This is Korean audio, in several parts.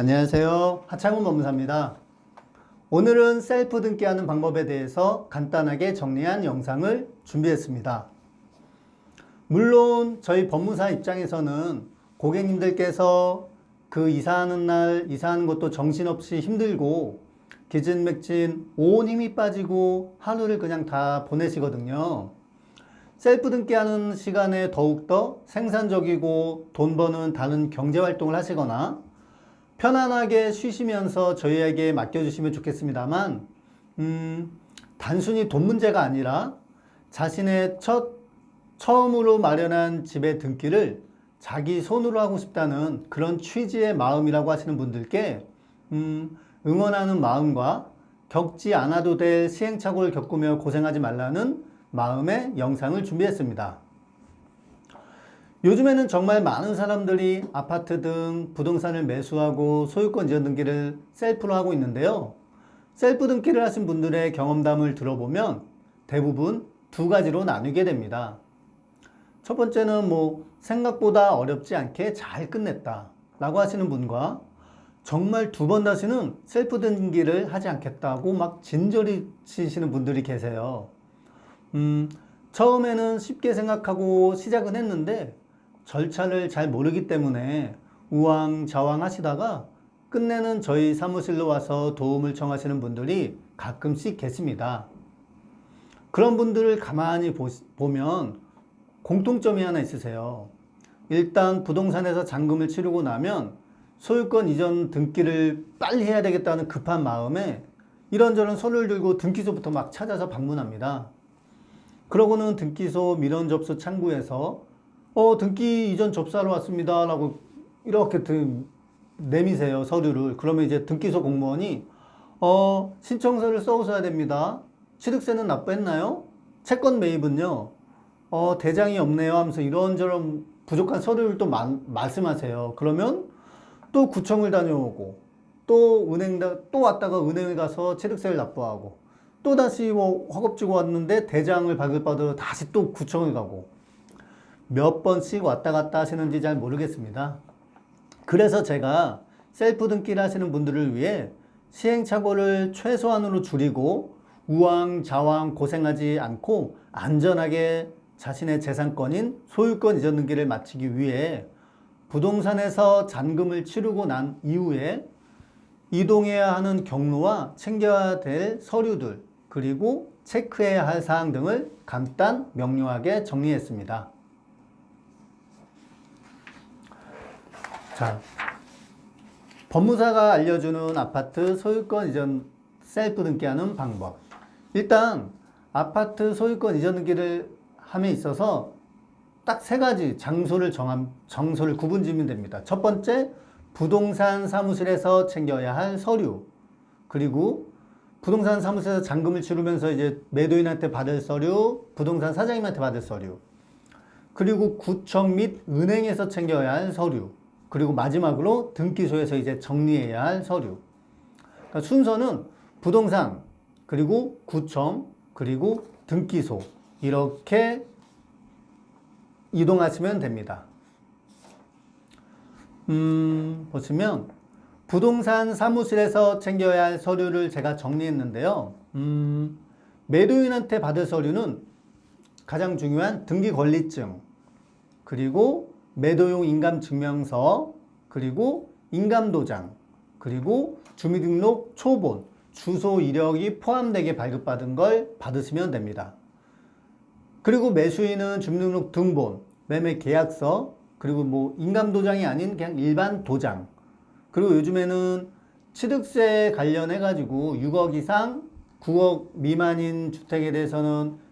안녕하세요. 하창훈 법무사입니다. 오늘은 셀프 등기하는 방법에 대해서 간단하게 정리한 영상을 준비했습니다. 물론 저희 법무사 입장에서는 고객님들께서 그 이사하는 날 이사하는 것도 정신없이 힘들고 기진맥진 온 힘이 빠지고 하루를 그냥 다 보내시거든요. 셀프 등기하는 시간에 더욱더 생산적이고 돈 버는 다른 경제활동을 하시거나 편안하게 쉬시면서 저희에게 맡겨주시면 좋겠습니다만 단순히 돈 문제가 아니라 자신의 처음으로 마련한 집의 등기를 자기 손으로 하고 싶다는 그런 취지의 마음이라고 하시는 분들께 응원하는 마음과 겪지 않아도 될 시행착오를 겪으며 고생하지 말라는 마음의 영상을 준비했습니다. 요즘에는 정말 많은 사람들이 아파트 등 부동산을 매수하고 소유권 이전 등기를 셀프로 하고 있는데요. 셀프 등기를 하신 분들의 경험담을 들어보면 대부분 두 가지로 나누게 됩니다. 첫 번째는 생각보다 어렵지 않게 잘 끝냈다 라고 하시는 분과 정말 두 번 다시는 셀프 등기를 하지 않겠다고 막 진저리 치시는 분들이 계세요. 처음에는 쉽게 생각하고 시작은 했는데 절차를 잘 모르기 때문에 우왕좌왕 하시다가 끝내는 저희 사무실로 와서 도움을 청하시는 분들이 가끔씩 계십니다. 그런 분들을 가만히 보면 공통점이 하나 있으세요. 일단 부동산에서 잔금을 치르고 나면 소유권 이전 등기를 빨리 해야 되겠다는 급한 마음에 이런저런 서류를 들고 등기소부터 막 찾아서 방문합니다. 그러고는 등기소 민원 접수 창구에서 등기 이전 접수하러 왔습니다 라고 이렇게 내미세요, 서류를. 그러면 이제 등기소 공무원이 신청서를 써오셔야 됩니다. 취득세는 납부했나요? 채권 매입은요? 대장이 없네요 하면서 이런저런 부족한 서류를 또 말씀하세요. 그러면 또 구청을 다녀오고 또 또 왔다가 은행에 가서 취득세를 납부하고 또 다시 허겁지겁 왔는데 대장을 발급받으러 다시 또 구청을 가고 몇 번씩 왔다 갔다 하시는지 잘 모르겠습니다. 그래서 제가 셀프 등기를 하시는 분들을 위해 시행착오를 최소한으로 줄이고 우왕좌왕 고생하지 않고 안전하게 자신의 재산권인 소유권 이전 등기를 마치기 위해 부동산에서 잔금을 치르고 난 이후에 이동해야 하는 경로와 챙겨야 될 서류들 그리고 체크해야 할 사항 등을 간단 명료하게 정리했습니다. 자, 법무사가 알려주는 아파트 소유권 이전 셀프 등기하는 방법. 일단 아파트 소유권 이전 등기를 함에 있어서 딱 세 가지 장소를 구분 지으면 됩니다. 첫 번째, 부동산 사무실에서 챙겨야 할 서류. 그리고 부동산 사무실에서 잔금을 치르면서 이제 매도인한테 받을 서류, 부동산 사장님한테 받을 서류. 그리고 구청 및 은행에서 챙겨야 할 서류. 그리고 마지막으로 등기소에서 이제 정리해야 할 서류. 그러니까 순서는 부동산, 그리고 구청, 그리고 등기소 이렇게 이동하시면 됩니다. 보시면 부동산 사무실에서 챙겨야 할 서류를 제가 정리했는데요. 매도인한테 받을 서류는 가장 중요한 등기권리증, 그리고 매도용 인감증명서, 그리고 인감도장, 그리고 주민등록 초본, 주소 이력이 포함되게 발급받은 걸 받으시면 됩니다. 그리고 매수인은 주민등록 등본, 매매 계약서, 그리고 인감도장이 아닌 그냥 일반 도장. 그리고 요즘에는 취득세 관련해가지고 6억 이상, 9억 미만인 주택에 대해서는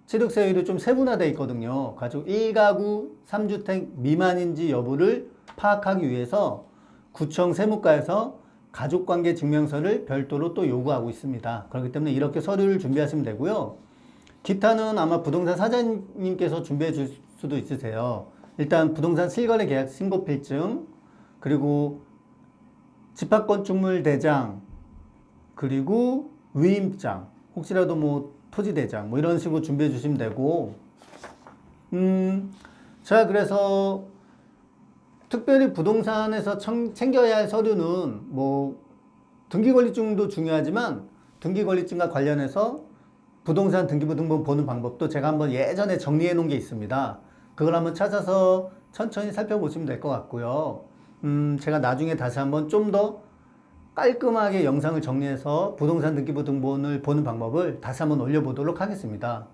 취득세율이 좀 세분화되어 있거든요. 가지고 1가구 3주택 미만인지 여부를 파악하기 위해서 구청 세무과에서 가족관계 증명서를 별도로 또 요구하고 있습니다. 그렇기 때문에 이렇게 서류를 준비하시면 되고요. 기타는 아마 부동산 사장님께서 준비해 줄 수도 있으세요. 일단 부동산 실거래 계약 신고필증, 그리고 집합건축물 대장, 그리고 위임장, 혹시라도 토지대장 이런 식으로 준비해 주시면 되고, 제가 그래서 특별히 부동산에서 챙겨야 할 서류는 뭐 등기권리증도 중요하지만 등기권리증과 관련해서 부동산 등기부등본 보는 방법도 제가 한번 예전에 정리해 놓은 게 있습니다. 그걸 한번 찾아서 천천히 살펴보시면 될 것 같고요. 제가 나중에 다시 한번 좀 더 깔끔하게 영상을 정리해서 부동산 등기부등본을 보는 방법을 다시 한번 올려보도록 하겠습니다.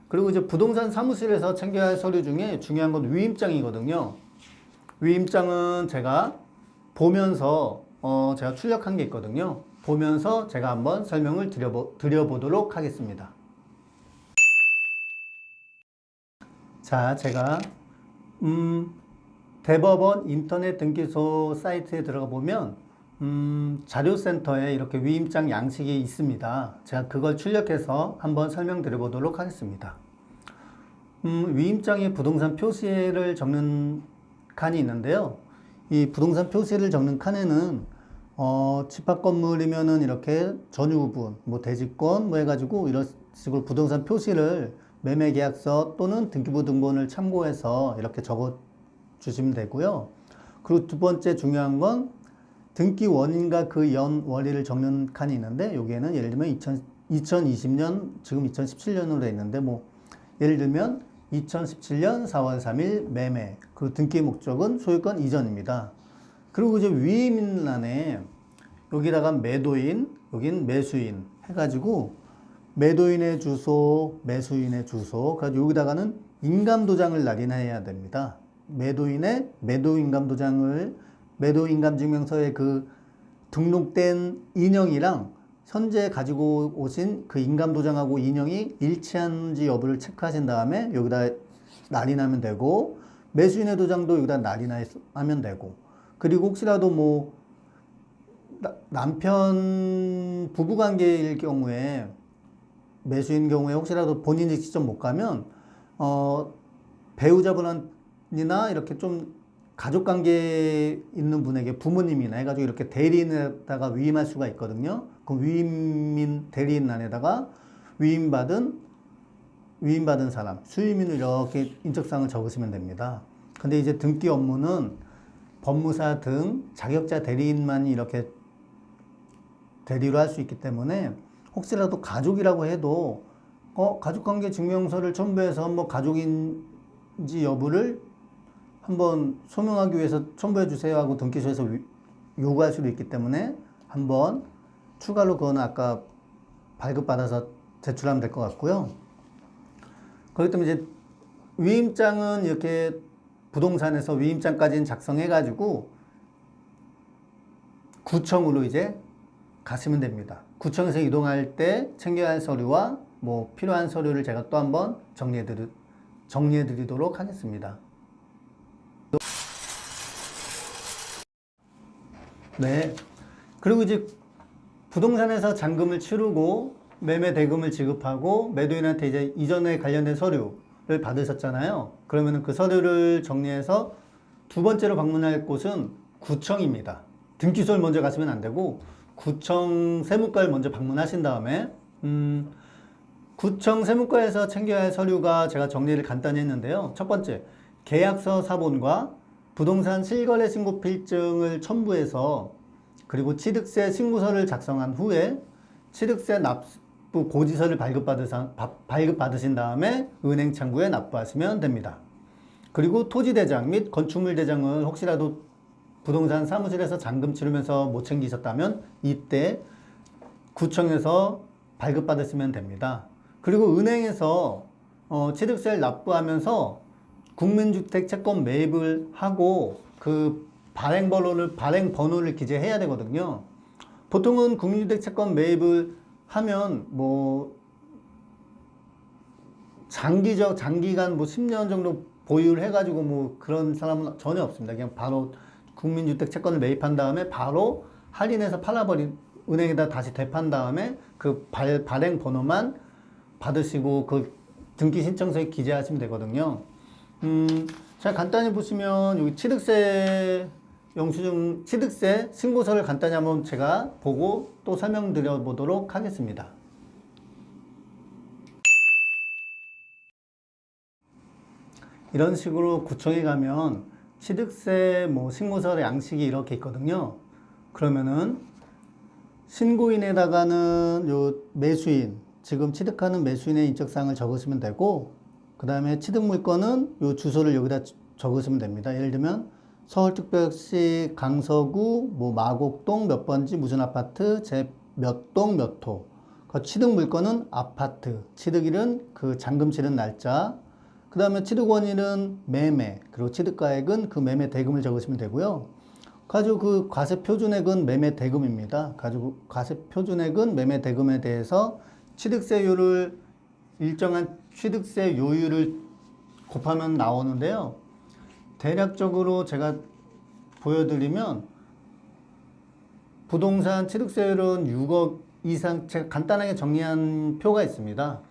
그리고 이제 부동산 사무실에서 챙겨야 할 서류 중에 중요한 건 위임장이거든요. 위임장은 제가 보면서 제가 출력한 게 있거든요. 보면서 제가 한번 설명을 드려보도록 하겠습니다. 자, 제가 대법원 인터넷 등기소 사이트에 들어가 보면 자료센터에 이렇게 위임장 양식이 있습니다. 제가 그걸 출력해서 한번 설명드려보도록 하겠습니다. 위임장에 부동산 표시를 적는 칸이 있는데요. 이 부동산 표시를 적는 칸에는 집합 건물이면은 이렇게 전유구분, 뭐 대지권 뭐 해가지고 이런 식으로 부동산 표시를 매매계약서 또는 등기부등본을 참고해서 이렇게 적어 주시면 되고요. 그리고 두 번째 중요한 건 등기 원인과 그 연월일을 적는 칸이 있는데 여기에는 예를 들면 2020년 지금 2017년으로 돼 있는데 뭐 예를 들면 2017년 4월 3일 매매 그리고 등기 목적은 소유권 이전입니다. 그리고 이제 위임란에 여기다가 매도인 여긴 매수인 해가지고 매도인의 주소 매수인의 주소 그래서 여기다가는 인감도장을 날인해야 됩니다. 매도인의 매도인감도장을 매도인감증명서에 그 등록된 인형이랑 현재 가지고 오신 그 인감도장하고 인형이 일치하는지 여부를 체크하신 다음에 여기다 날인하면 되고 매수인의 도장도 여기다 날인하면 되고 그리고 혹시라도 뭐 남편 부부관계일 경우에 매수인 경우에 혹시라도 본인이 직접 못 가면 배우자분이나 이렇게 좀 가족관계 있는 분에게 부모님이나 해가지고 이렇게 대리인에다가 위임할 수가 있거든요. 그 위임인 대리인란에다가 위임받은 사람, 수임인을 이렇게 인적사항을 적으시면 됩니다. 근데 이제 등기 업무는 법무사 등 자격자 대리인만이 이렇게 대리로 할 수 있기 때문에 혹시라도 가족이라고 해도 가족관계 증명서를 첨부해서 뭐 가족인지 여부를 한번 소명하기 위해서 첨부해 주세요 하고 등기소에서 요구할 수도 있기 때문에 한번 추가로 그거는 아까 발급받아서 제출하면 될 것 같고요. 그렇기 때문에 이제 위임장은 이렇게 부동산에서 위임장까지는 작성해 가지고 구청으로 이제 가시면 됩니다. 구청에서 이동할 때 챙겨야 할 서류와 뭐 필요한 서류를 제가 또 한번 정리해 드리도록 하겠습니다. 네. 그리고 이제 부동산에서 잔금을 치르고 매매 대금을 지급하고 매도인한테 이제 이전에 관련된 서류를 받으셨잖아요. 그러면은 그 서류를 정리해서 두 번째로 방문할 곳은 구청입니다. 등기소를 먼저 가시면 안 되고 구청 세무과를 먼저 방문하신 다음에 구청 세무과에서 챙겨야 할 서류가 제가 정리를 간단히 했는데요. 첫 번째, 계약서 사본과 부동산 실거래 신고 필증을 첨부해서 그리고 취득세 신고서를 작성한 후에 취득세 납부 고지서를 발급받으신 다음에 은행 창구에 납부하시면 됩니다. 그리고 토지대장 및 건축물 대장을 혹시라도 부동산 사무실에서 잔금 치르면서 못 챙기셨다면 이때 구청에서 발급받으시면 됩니다. 그리고 은행에서 취득세를 납부하면서 국민주택 채권 매입을 하고 그 발행번호를 기재해야 되거든요. 보통은 국민주택 채권 매입을 하면 뭐 장기간 뭐 10년 정도 보유를 해가지고 뭐 그런 사람은 전혀 없습니다. 그냥 바로 국민주택 채권을 매입한 다음에 바로 할인해서 은행에다 다시 대판 다음에 그 발행 번호만 받으시고 그 등기 신청서에 기재하시면 되거든요. 자, 간단히 보시면 여기 취득세 영수증 취득세 신고서를 간단히 한번 제가 보고 또 설명드려 보도록 하겠습니다. 이런 식으로 구청에 가면 취득세 뭐 신고서 양식이 이렇게 있거든요. 그러면은 신고인에다가는 요 매수인, 지금 취득하는 매수인의 인적사항을 적으시면 되고, 그 다음에 취득 물건은 요 주소를 여기다 적으시면 됩니다. 예를 들면 서울특별시 강서구 뭐 마곡동 몇 번지 무슨 아파트 제 몇 동 몇 호. 그 취득 물건은 아파트, 취득일은 그 잔금 치른 날짜, 그 다음에 취득 원인은 매매, 그리고 취득가액은 그 매매 대금을 적으시면 되고요. 가지고 그 과세 표준액은 매매 대금입니다. 가지고 과세 표준액은 매매 대금에 대해서 취득세율을 일정한 취득세 요율을 곱하면 나오는데요. 대략적으로 제가 보여드리면 부동산 취득세율은 6억 이상, 제가 간단하게 정리한 표가 있습니다.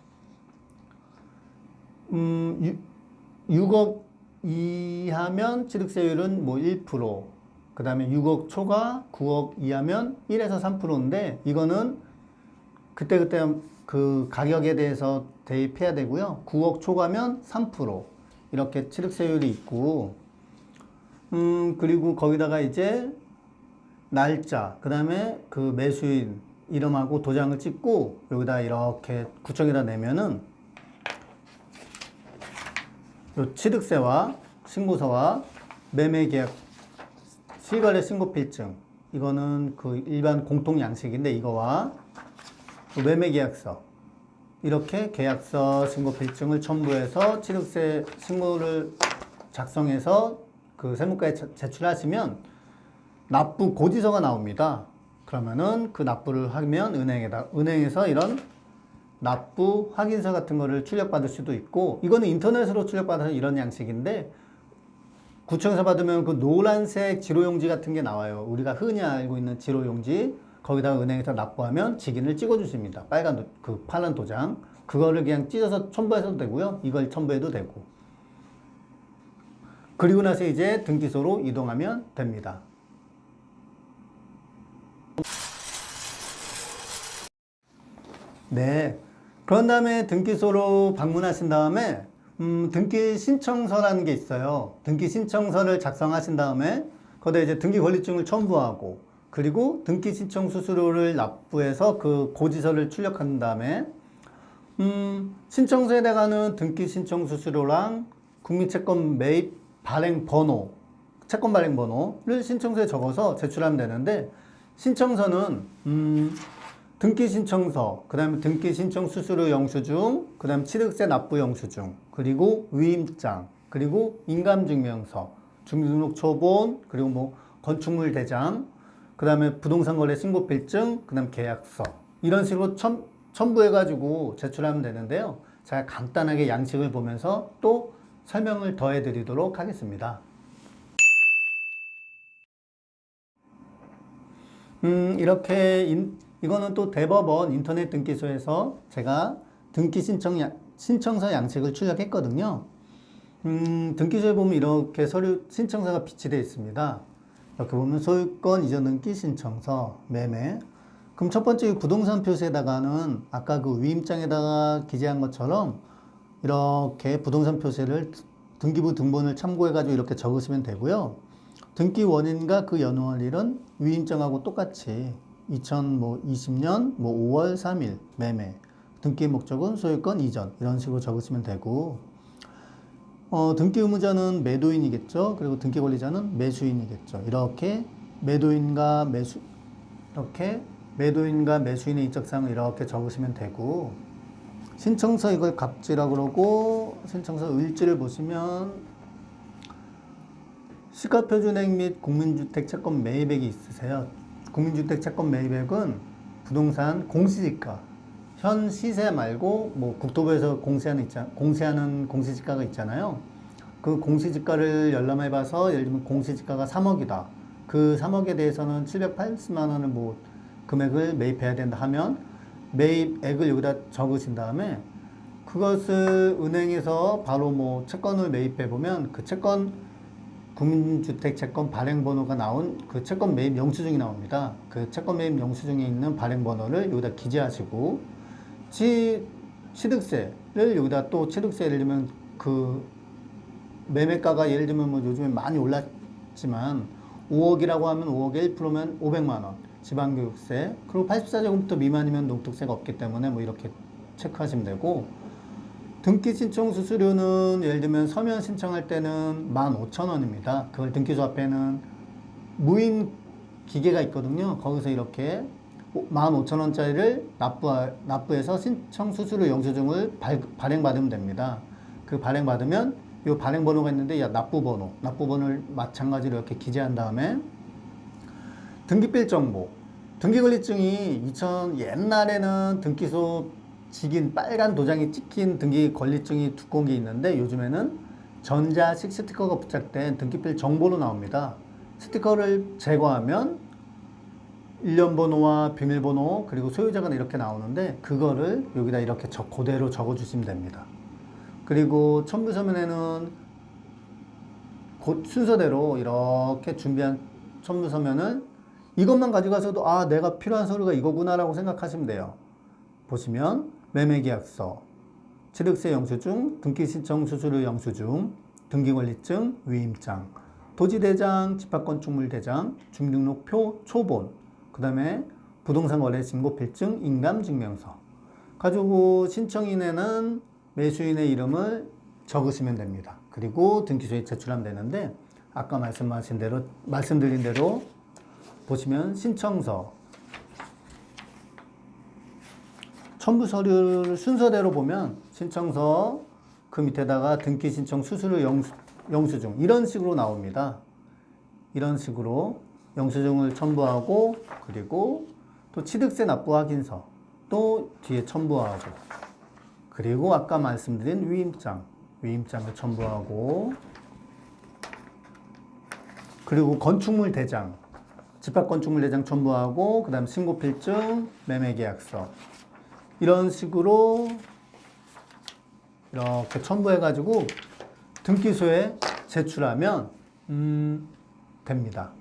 6억 이하면 취득세율은 뭐 1%, 그 다음에 6억 초과 9억 이하면 1에서 3%인데 이거는 그때그때 그 가격에 대해서 대입해야 되고요. 9억 초과면 3% 이렇게 취득세율이 있고, 그리고 거기다가 이제 날짜, 그 다음에 그 매수인 이름하고 도장을 찍고 여기다 이렇게 구청에다 내면은 요 취득세와 신고서와 매매계약 실거래 신고필증, 이거는 그 일반 공통 양식인데 이거와 매매계약서, 이렇게 계약서 신고필증을 첨부해서 취득세 신고를 작성해서 그 세무과에 제출하시면 납부 고지서가 나옵니다. 그러면은 그 납부를 하면 은행에서 이런 납부 확인서 같은 거를 출력받을 수도 있고, 이거는 인터넷으로 출력받아서 이런 양식인데 구청에서 받으면 그 노란색 지로용지 같은 게 나와요. 우리가 흔히 알고 있는 지로용지, 거기다가 은행에서 납부하면 직인을 찍어주십니다. 빨간 그 파란 도장, 그거를 그냥 찢어서 첨부해도 되고요. 이걸 첨부해도 되고. 그리고 나서 이제 등기소로 이동하면 됩니다. 네. 그런 다음에 등기소로 방문하신 다음에 등기 신청서라는 게 있어요. 등기 신청서를 작성하신 다음에 거기다 이제 등기 권리증을 첨부하고, 그리고 등기 신청 수수료를 납부해서 그 고지서를 출력한 다음에 신청서에다가는 등기 신청 수수료랑 국민채권 매입 발행 번호, 채권 발행 번호를 신청서에 적어서 제출하면 되는데, 신청서는 등기 신청서, 그 다음에 등기 신청 수수료 영수증, 그 다음에 취득세 납부 영수증, 그리고 위임장, 그리고 인감증명서, 주민등록초본, 그리고 뭐 건축물 대장, 그 다음에 부동산 거래 신고필증, 그 다음에 계약서, 이런 식으로 첨부해가지고 제출하면 되는데요. 제가 간단하게 양식을 보면서 또 설명을 더해 드리도록 하겠습니다. 이거는 또 대법원 인터넷 등기소에서 제가 등기 신청서 양식을 출력했거든요. 등기소에 보면 이렇게 서류 신청서가 비치되어 있습니다. 이렇게 보면 소유권 이전 등기 신청서, 매매. 그럼 첫 번째 부동산 표시에다가는 아까 그 위임장에다가 기재한 것처럼 이렇게 부동산 표시를 등기부 등본을 참고해가지고 이렇게 적으시면 되고요. 등기 원인과 그 연월일은 위임장하고 똑같이 2020년 5월 3일 매매, 등기 목적은 소유권 이전, 이런 식으로 적으시면 되고, 등기 의무자는 매도인이겠죠. 그리고 등기 권리자는 매수인이겠죠. 이렇게 매도인과 매수인의 인적사항을 이렇게 적으시면 되고, 신청서 이걸 갑지라고 그러고, 신청서 을지를 보시면 시가표준액 및 국민주택 채권 매입액이 있으세요. 국민주택 채권 매입액은 부동산 공시지가, 현 시세 말고 뭐 국토부에서 공시하는 공시지가가 있잖아요. 그 공시지가를 열람해봐서 예를 들면 공시지가가 3억이다. 그 3억에 대해서는 780만 원을 뭐 금액을 매입해야 된다 하면 매입액을 여기다 적으신 다음에 그것을 은행에서 바로 뭐 채권을 매입해 보면 그 채권 국민주택 채권 발행번호가 나온 그 채권 매입 영수증이 나옵니다. 그 채권 매입 영수증에 있는 발행번호를 여기다 기재하시고, 취득세를 여기다 또 취득세, 예를 들면 그 매매가가 예를 들면 뭐 요즘에 많이 올랐지만 5억이라고 하면 5억에 1%면 500만 원 지방교육세, 그리고 84제곱미터 미만이면 농특세가 없기 때문에 뭐 이렇게 체크하시면 되고, 등기 신청 수수료는 예를 들면 서면 신청할 때는 15,000원입니다. 그걸 등기소 앞에는 무인 기계가 있거든요. 거기서 이렇게 15,000원짜리를 납부해서 신청 수수료 영수증을 발행받으면 됩니다. 그 발행받으면 이 발행번호가 있는데 납부번호를 마찬가지로 이렇게 기재한 다음에 등기필 정보, 등기권리증이 옛날에는 등기소 직인 빨간 도장이 찍힌 등기 권리증이 두꺼운 게 있는데 요즘에는 전자식 스티커가 부착된 등기필 정보로 나옵니다. 스티커를 제거하면 일련번호와 비밀번호 그리고 소유자가 이렇게 나오는데 그거를 여기다 이렇게 그대로 적어주시면 됩니다. 그리고 첨부서면에는 순서대로 이렇게 준비한 첨부서면을 이것만 가져가서도 내가 필요한 서류가 이거구나 라고 생각하시면 돼요. 보시면 매매계약서, 취득세 영수증, 등기신청 수수료 영수증, 등기권리증, 위임장, 토지대장, 집합건축물대장, 주민등록표 초본, 그 다음에 부동산 거래 신고필증, 인감증명서 가지고 신청인에는 매수인의 이름을 적으시면 됩니다. 그리고 등기소에 제출하면 되는데 아까 말씀드린 대로 보시면 신청서, 첨부 서류를 순서대로 보면 신청서 그 밑에다가 등기 신청 수수료 영수증 이런 식으로 나옵니다. 이런 식으로 영수증을 첨부하고 그리고 또 취득세 납부 확인서 또 뒤에 첨부하고 그리고 아까 말씀드린 위임장을 첨부하고 그리고 건축물 대장, 집합건축물 대장 첨부하고 그 다음 신고필증, 매매계약서 이런 식으로 이렇게 첨부해가지고 등기소에 제출하면 됩니다.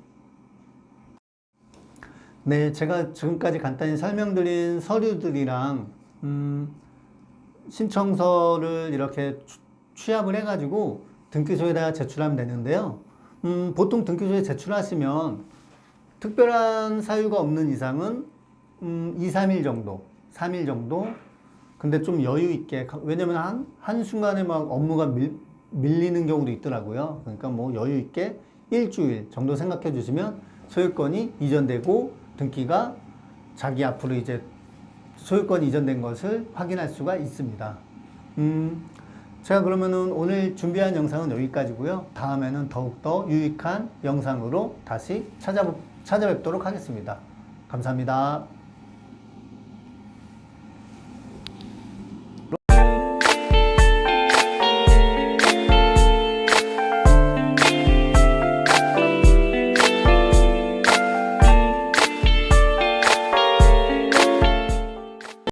네, 제가 지금까지 간단히 설명드린 서류들이랑 신청서를 이렇게 취합을 해가지고 등기소에다가 제출하면 되는데요. 보통 등기소에 제출하시면 특별한 사유가 없는 이상은 2, 3일 정도, 3일 정도. 근데 좀 여유 있게, 왜냐면 한순간에 막 업무가 밀리는 경우도 있더라고요. 그러니까 뭐 여유 있게 일주일 정도 생각해 주시면 소유권이 이전되고 등기가 자기 앞으로 이제 소유권이 이전된 것을 확인할 수가 있습니다. 제가 그러면은 오늘 준비한 영상은 여기까지고요. 다음에는 더욱더 유익한 영상으로 다시 찾아뵙도록 하겠습니다. 감사합니다.